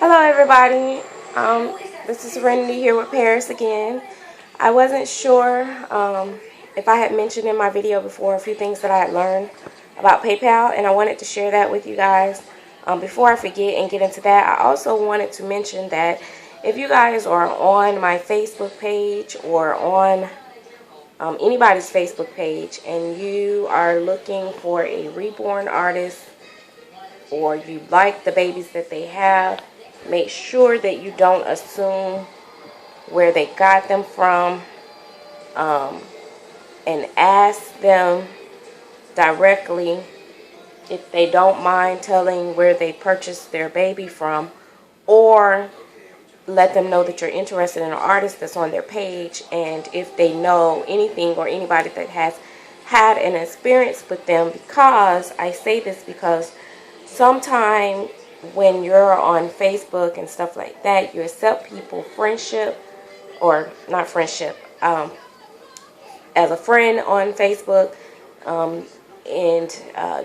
Hello everybody, this is Serenity here with Paris again. I wasn't sure if I had mentioned in my video before a few things that I had learned about PayPal, and I wanted to share that with you guys. Before I forget and get into that, I also wanted to mention that if you guys are on my Facebook page or on anybody's Facebook page and you are looking for a reborn artist, or you like the babies that they have, make sure that you don't assume where they got them from, and ask them directly if they don't mind telling where they purchased their baby from, or let them know that you're interested in an artist that's on their page, and if they know anything or anybody that has had an experience with them. Because I say this because sometimes when you're on Facebook and stuff like that, you accept people friendship, or not friendship, as a friend on Facebook, and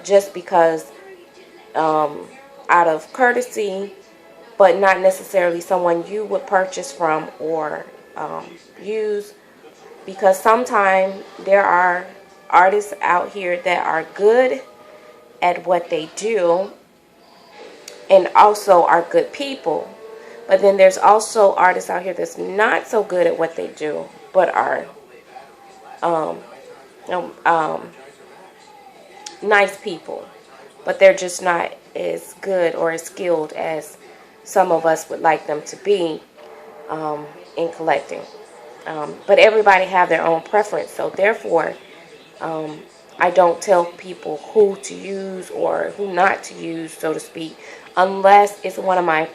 just because out of courtesy, but not necessarily someone you would purchase from or use. Because sometimes there are artists out here that are good at what they do and also are good people. But then there's also artists out here that's not so good at what they do, but are nice people. But they're just not as good or as skilled as some of us would like them to be in collecting. But everybody have their own preference, so therefore I don't tell people who to use or who not to use, so to speak, unless it's one of my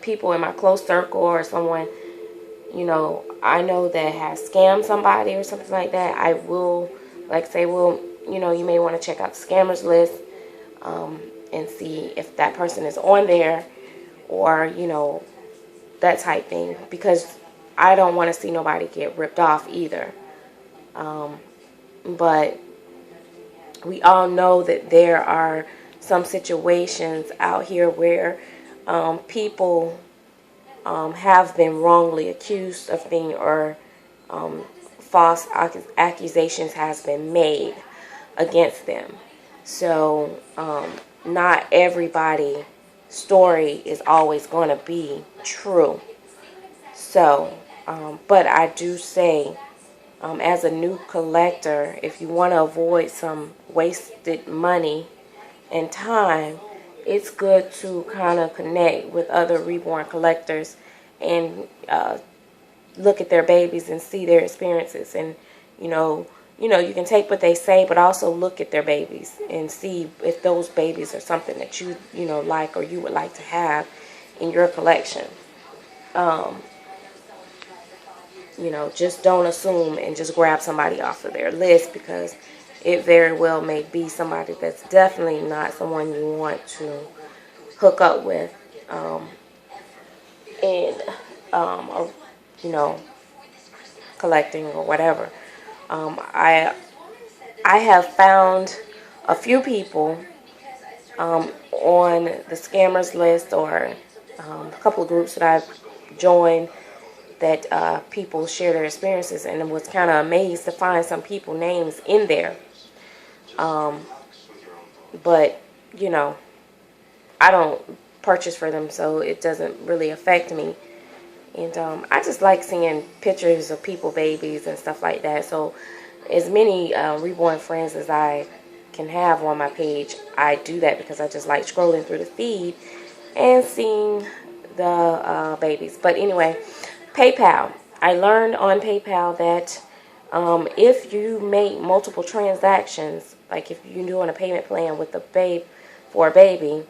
people in my close circle, or someone, I know that has scammed somebody or something like that. I will say, well, you may want to check out the scammers list and see if that person is on there, or that type thing, because I don't want to see nobody get ripped off either. But we all know that there are some situations out here where people have been wrongly accused of things, or false accusations has been made against them. So not everybody's story is always going to be true. So, but I do say, as a new collector, if you want to avoid some wasted money and time, it's good to kind of connect with other reborn collectors and look at their babies and see their experiences. And you can take what they say, but also look at their babies and see if those babies are something that you like, or you would like to have in your collection. Just don't assume and just grab somebody off of their list, because it very well may be somebody that's definitely not someone you want to hook up with, in collecting or whatever. I have found a few people on the scammers list, or a couple of groups that I've joined, that people share their experiences, and I was kind of amazed to find some people names in there. But I don't purchase for them, so it doesn't really affect me. And I just like seeing pictures of people babies and stuff like that. So as many reborn friends as I can have on my page, I do that because I just like scrolling through the feed and seeing the babies. But anyway, PayPal. I learned on PayPal that if you make multiple transactions, like if you're doing a payment plan with for a baby,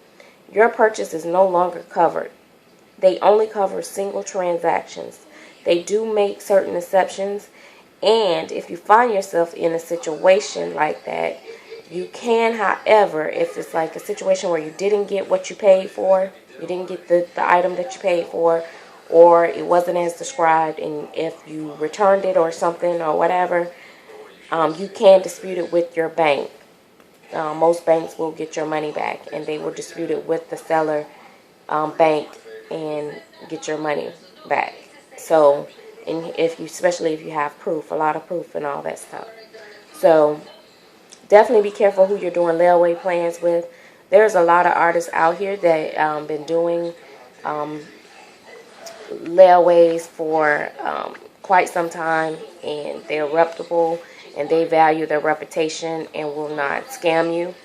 your purchase is no longer covered. They only cover single transactions. They do make certain exceptions, and if you find yourself in a situation like that, you can, however, if it's like a situation where you didn't get what you paid for, you didn't get the item that you paid for, or it wasn't as described, and if you returned it or something or whatever, you can dispute it with your bank. Most banks will get your money back, and they will dispute it with the seller bank and get your money back. So, and especially if you have proof, a lot of proof and all that stuff. So definitely be careful who you're doing layaway plans with. There's a lot of artists out here that been doing layaways for quite some time, and they're reputable and they value their reputation and will not scam you.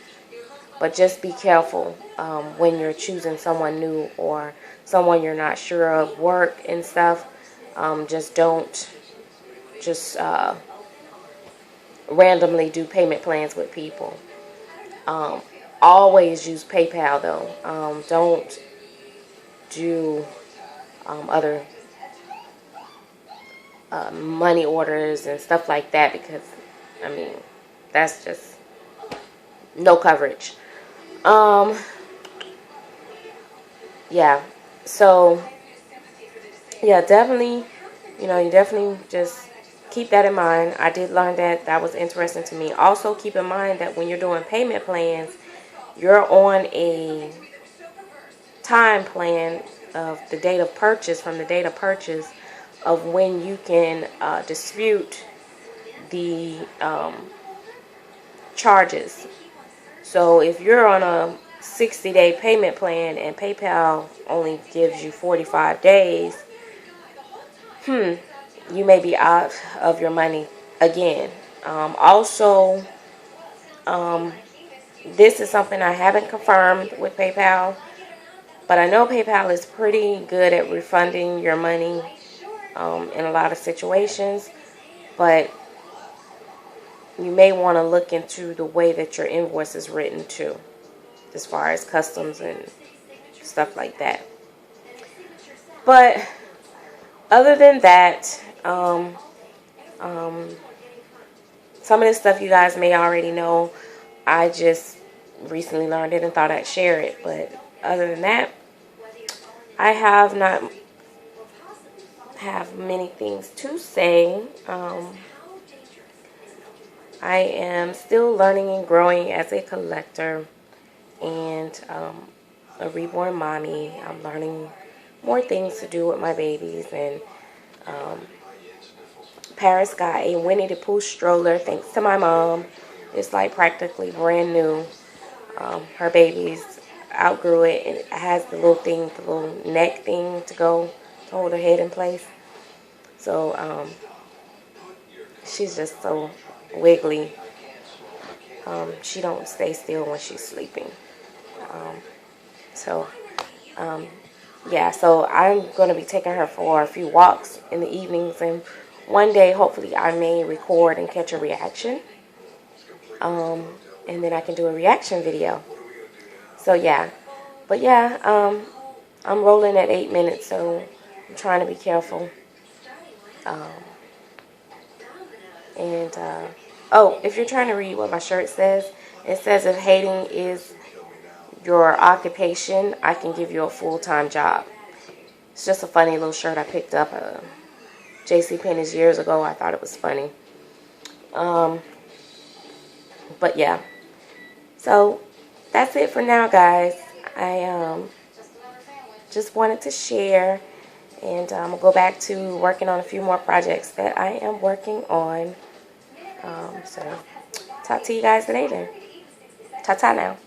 But just be careful when you're choosing someone new or someone you're not sure of work and stuff. Just don't just randomly do payment plans with people. Always use PayPal though. Don't do other money orders and stuff like that, because I mean that's just no coverage. Yeah, so yeah, definitely, you definitely just keep that in mind. I did learn that was interesting to me. Also keep in mind that when you're doing payment plans, you're on a time plan of the date of purchase, from the date of purchase of when you can dispute the charges. So if you're on a 60-day payment plan and PayPal only gives you 45 days, you may be out of your money again. Also, this is something I haven't confirmed with PayPal, but I know PayPal is pretty good at refunding your money in a lot of situations. But you may want to look into the way that your invoice is written too, as far as customs and stuff like that. But other than that, some of this stuff you guys may already know. I just recently learned it and thought I'd share it. But other than that, I have not have many things to say. I am still learning and growing as a collector and a reborn mommy. I'm learning more things to do with my babies, and Paris got a Winnie the Pooh stroller thanks to my mom. It's like practically brand new. Her babies outgrew it, and it has the little thing, the little neck thing to hold her head in place. So she's just so wiggly. She don't stay still when she's sleeping. So yeah, so I'm going to be taking her for a few walks in the evenings, and one day hopefully I may record and catch a reaction, and then I can do a reaction video. So yeah, but yeah, I'm rolling at 8 minutes, so I'm trying to be careful. Oh, if you're trying to read what my shirt says, it says if hating is your occupation, I can give you a full-time job. It's just a funny little shirt I picked up at JCPenney's years ago. I thought it was funny. But yeah, so that's it for now, guys. I just wanted to share, and I'm gonna go back to working on a few more projects that I am working on. So talk to you guys later. Ta-ta now.